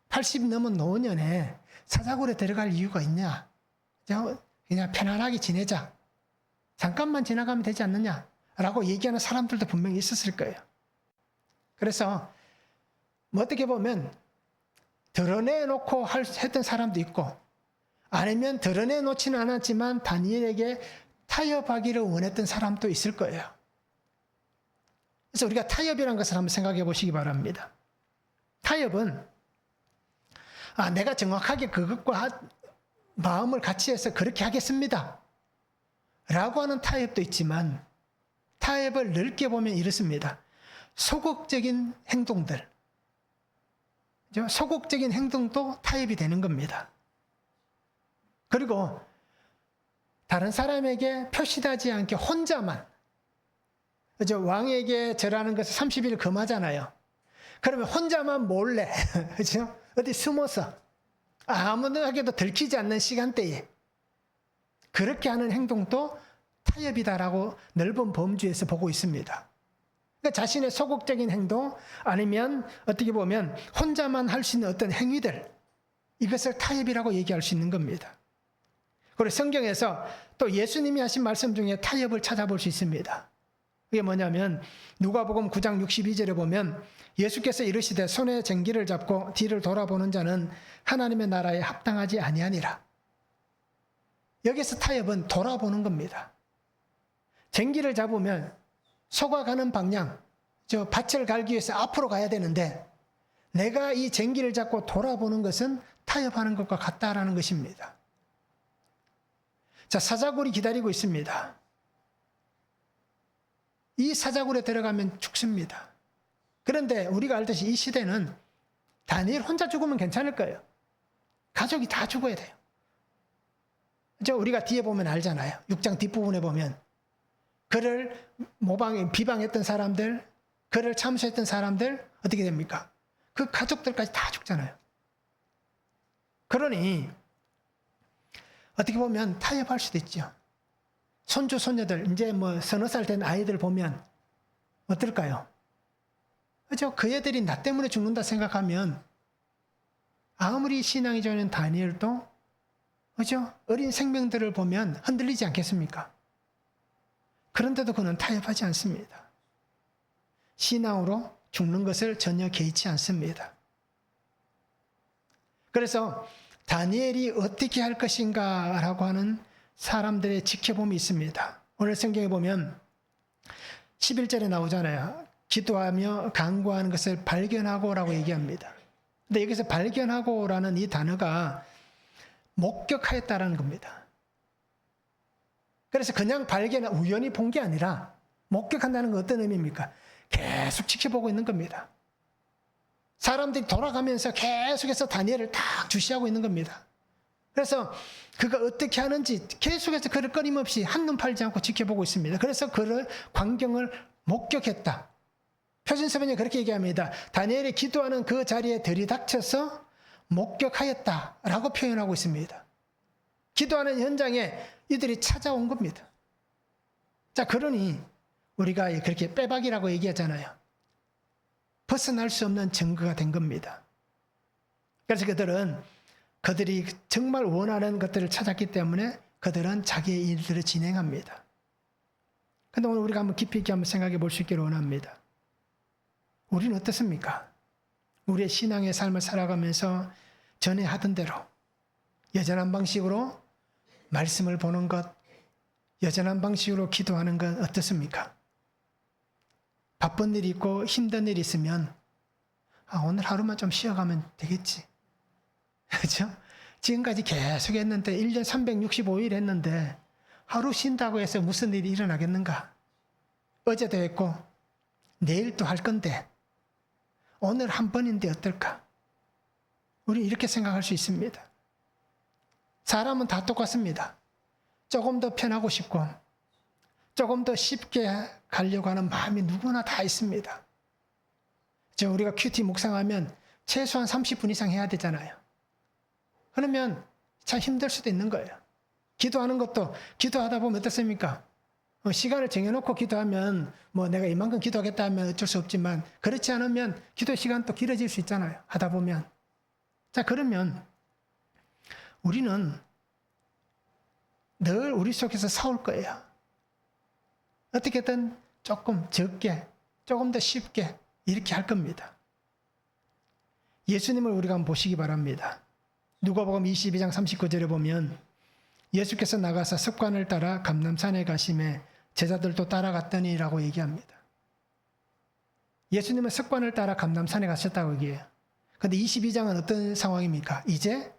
80 넘은 노년에 사자굴에 들어갈 이유가 있냐? 그냥 편안하게 지내자. 잠깐만 지나가면 되지 않느냐? 라고 얘기하는 사람들도 분명히 있었을 거예요. 그래서 뭐 어떻게 보면 드러내놓고 했던 사람도 있고 아니면 드러내놓지는 않았지만 다니엘에게 타협하기를 원했던 사람도 있을 거예요. 그래서 우리가 타협이라는 것을 한번 생각해 보시기 바랍니다. 타협은 내가 정확하게 그것과 마음을 같이 해서 그렇게 하겠습니다. 라고 하는 타협도 있지만 타협을 넓게 보면 이렇습니다. 소극적인 행동들. 소극적인 행동도 타협이 되는 겁니다. 그리고 다른 사람에게 표시하지 않게 혼자만 왕에게 절하는 것을 30일 금하잖아요. 그러면 혼자만 몰래 그렇죠? 어디 숨어서 아무에게도 들키지 않는 시간대에 그렇게 하는 행동도 타협이다라고 넓은 범주에서 보고 있습니다. 그러니까 자신의 소극적인 행동 아니면 어떻게 보면 혼자만 할 수 있는 어떤 행위들 이것을 타협이라고 얘기할 수 있는 겁니다. 그리고 성경에서 또 예수님이 하신 말씀 중에 타협을 찾아볼 수 있습니다. 그게 뭐냐면 누가복음 9장 62절에 보면 예수께서 이르시되 손에 쟁기를 잡고 뒤를 돌아보는 자는 하나님의 나라에 합당하지 아니하니라. 여기서 타협은 돌아보는 겁니다. 쟁기를 잡으면 소가 가는 방향, 밭을 갈기 위해서 앞으로 가야 되는데 내가 이 쟁기를 잡고 돌아보는 것은 타협하는 것과 같다라는 것입니다. 자, 사자굴이 기다리고 있습니다. 이 사자굴에 들어가면 죽습니다. 그런데 우리가 알듯이 이 시대는 다니엘 혼자 죽으면 괜찮을 거예요. 가족이 다 죽어야 돼요. 우리가 뒤에 보면 알잖아요. 6장 뒷부분에 보면 그를 비방했던 사람들, 그를 참수했던 사람들 어떻게 됩니까? 그 가족들까지 다 죽잖아요. 그러니 어떻게 보면 타협할 수도 있죠. 손주, 손녀들, 이제 뭐 서너 살 된 아이들 보면 어떨까요? 그죠? 그 애들이 나 때문에 죽는다 생각하면 아무리 신앙이 좋은 다니엘도 그죠? 어린 생명들을 보면 흔들리지 않겠습니까? 그런데도 그는 타협하지 않습니다. 신앙으로 죽는 것을 전혀 개의치 않습니다. 그래서 다니엘이 어떻게 할 것인가라고 하는 사람들의 지켜봄이 있습니다. 오늘 성경에 보면 11절에 나오잖아요. 기도하며 간구하는 것을 발견하고라고 얘기합니다. 근데 여기서 발견하고라는 이 단어가 목격하였다라는 겁니다. 그래서 그냥 우연히 본 게 아니라 목격한다는 건 어떤 의미입니까? 계속 지켜보고 있는 겁니다. 사람들이 돌아가면서 계속해서 다니엘을 딱 주시하고 있는 겁니다. 그래서 그가 어떻게 하는지 계속해서 그를 끊임없이 한눈 팔지 않고 지켜보고 있습니다. 그래서 그를 광경을 목격했다. 표준서변이 그렇게 얘기합니다. 다니엘이 기도하는 그 자리에 들이닥쳐서 목격하였다라고 표현하고 있습니다. 기도하는 현장에 이들이 찾아온 겁니다. 자, 그러니 우리가 그렇게 빼박이라고 얘기하잖아요. 벗어날 수 없는 증거가 된 겁니다. 그래서 그들이 정말 원하는 것들을 찾았기 때문에 그들은 자기의 일들을 진행합니다. 그런데 오늘 우리가 한번 깊이 있게 한번 생각해 볼 수 있기를 원합니다. 우리는 어떻습니까? 우리의 신앙의 삶을 살아가면서 전에 하던 대로 여전한 방식으로 말씀을 보는 것, 여전한 방식으로 기도하는 것 어떻습니까? 바쁜 일이 있고 힘든 일이 있으면 오늘 하루만 좀 쉬어가면 되겠지. 그렇죠? 지금까지 계속 했는데 1년 365일 했는데 하루 쉰다고 해서 무슨 일이 일어나겠는가? 어제도 했고 내일 또 할 건데 오늘 한 번인데 어떨까? 우리 이렇게 생각할 수 있습니다. 사람은 다 똑같습니다. 조금 더 편하고 싶고 조금 더 쉽게 가려고 하는 마음이 누구나 다 있습니다. 우리가 큐티 묵상하면 최소한 30분 이상 해야 되잖아요. 그러면 참 힘들 수도 있는 거예요. 기도하는 것도 기도하다 보면 어떻습니까? 시간을 정해놓고 기도하면 내가 이만큼 기도하겠다 하면 어쩔 수 없지만 그렇지 않으면 기도 시간도 길어질 수 있잖아요. 하다 보면. 자, 그러면 우리는 늘 우리 속에서 싸울 거예요. 어떻게든 조금 적게, 조금 더 쉽게 이렇게 할 겁니다. 예수님을 우리가 한번 보시기 바랍니다. 누가복음 22장 39절에 보면 예수께서 나가서 습관을 따라 감람산에 가심에 제자들도 따라갔더니라고 얘기합니다. 예수님은 습관을 따라 감람산에 가셨다고 얘기해요. 그런데 22장은 어떤 상황입니까? 이제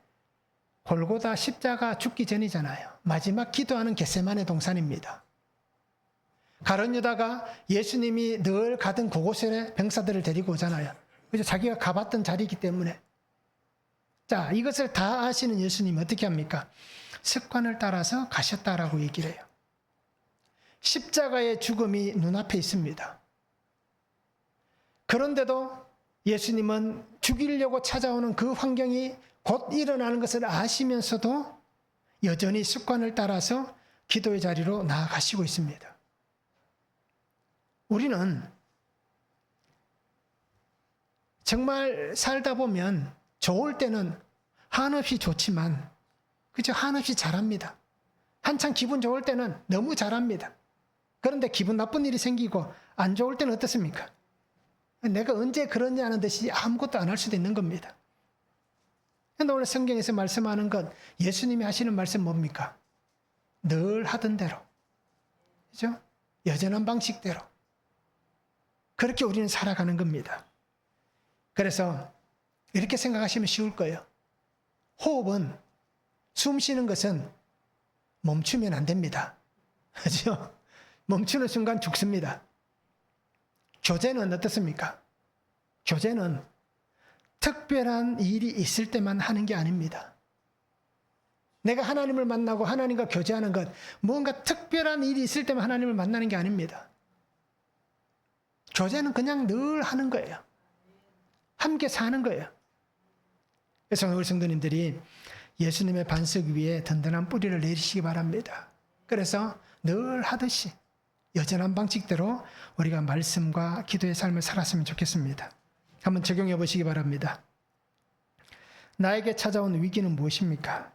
골고다 십자가 죽기 전이잖아요. 마지막 기도하는 겟세마네 동산입니다. 가룟 유다가 예수님이 늘 가던 그곳에 병사들을 데리고 오잖아요. 그래서 자기가 가봤던 자리이기 때문에. 자, 이것을 다 아시는 예수님이 어떻게 합니까? 습관을 따라서 가셨다라고 얘기를 해요. 십자가의 죽음이 눈앞에 있습니다. 그런데도 예수님은 죽이려고 찾아오는 그 환경이 곧 일어나는 것을 아시면서도 여전히 습관을 따라서 기도의 자리로 나아가시고 있습니다. 우리는 정말 살다 보면 좋을 때는 한없이 좋지만, 그죠? 한없이 잘합니다. 한창 기분 좋을 때는 너무 잘합니다. 그런데 기분 나쁜 일이 생기고 안 좋을 때는 어떻습니까? 내가 언제 그러냐 하는 듯이 아무것도 안 할 수도 있는 겁니다. 그런데 오늘 성경에서 말씀하는 것, 예수님이 하시는 말씀 뭡니까? 늘 하던 대로, 그죠? 여전한 방식대로. 그렇게 우리는 살아가는 겁니다. 그래서 이렇게 생각하시면 쉬울 거예요. 호흡은, 숨 쉬는 것은 멈추면 안 됩니다. 그죠? 멈추는 순간 죽습니다. 교제는 어떻습니까? 교제는 특별한 일이 있을 때만 하는 게 아닙니다. 내가 하나님을 만나고 하나님과 교제하는 것, 뭔가 특별한 일이 있을 때만 하나님을 만나는 게 아닙니다. 교제는 그냥 늘 하는 거예요. 함께 사는 거예요. 그래서 우리 성도님들이 예수님의 반석 위에 든든한 뿌리를 내리시기 바랍니다. 그래서 늘 하듯이 여전한 방식대로 우리가 말씀과 기도의 삶을 살았으면 좋겠습니다. 한번 적용해 보시기 바랍니다. 나에게 찾아온 위기는 무엇입니까?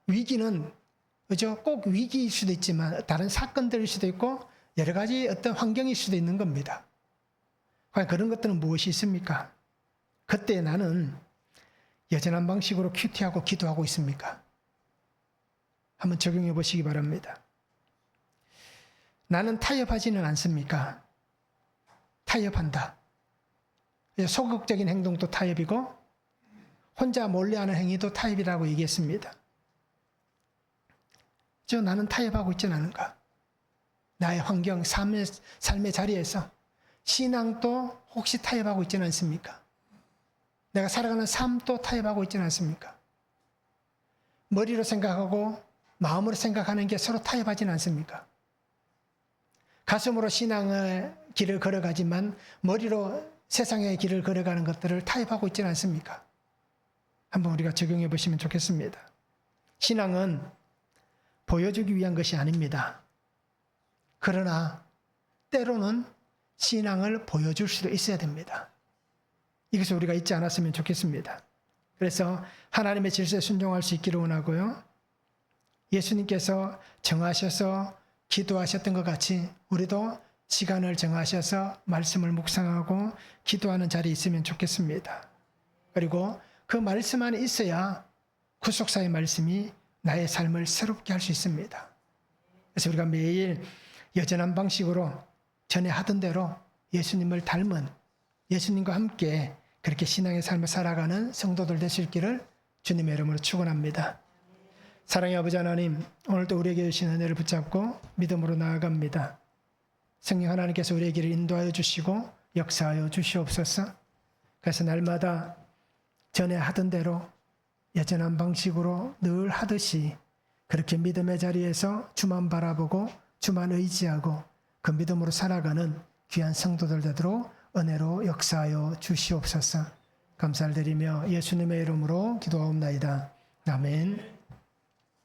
위기는 그죠? 꼭 위기일 수도 있지만 다른 사건들일 수도 있고 여러 가지 어떤 환경일 수도 있는 겁니다. 과연 그런 것들은 무엇이 있습니까? 그때 나는 여전한 방식으로 큐티하고 기도하고 있습니까? 한번 적용해 보시기 바랍니다. 나는 타협하지는 않습니까? 타협한다. 소극적인 행동도 타협이고 혼자 몰래하는 행위도 타협이라고 얘기했습니다. 나는 타협하고 있지는 않은가? 나의 환경, 삶의 자리에서 신앙도 혹시 타협하고 있지는 않습니까? 내가 살아가는 삶도 타협하고 있지는 않습니까? 머리로 생각하고 마음으로 생각하는 게 서로 타협하지는 않습니까? 가슴으로 신앙의 길을 걸어가지만 머리로 세상의 길을 걸어가는 것들을 타협하고 있지는 않습니까? 한번 우리가 적용해 보시면 좋겠습니다. 신앙은 보여주기 위한 것이 아닙니다. 그러나 때로는 신앙을 보여줄 수도 있어야 됩니다. 이것을 우리가 잊지 않았으면 좋겠습니다. 그래서 하나님의 질서에 순종할 수 있기를 원하고요. 예수님께서 정하셔서 기도하셨던 것 같이 우리도 시간을 정하셔서 말씀을 묵상하고 기도하는 자리에 있으면 좋겠습니다. 그리고 그 말씀 안에 있어야 구속사의 말씀이 나의 삶을 새롭게 할 수 있습니다. 그래서 우리가 매일 여전한 방식으로 전에 하던 대로 예수님을 닮은 예수님과 함께 그렇게 신앙의 삶을 살아가는 성도들 되실 길을 주님의 이름으로 축원합니다. 사랑의 아버지 하나님, 오늘도 우리에게 주신 은혜를 붙잡고 믿음으로 나아갑니다. 성령 하나님께서 우리의 길을 인도하여 주시고 역사하여 주시옵소서. 그래서 날마다 전에 하던 대로 여전한 방식으로 늘 하듯이 그렇게 믿음의 자리에서 주만 바라보고 주만 의지하고 그 믿음으로 살아가는 귀한 성도들 되도록 은혜로 역사하여 주시옵소서. 감사를 드리며 예수님의 이름으로 기도하옵나이다. 아멘.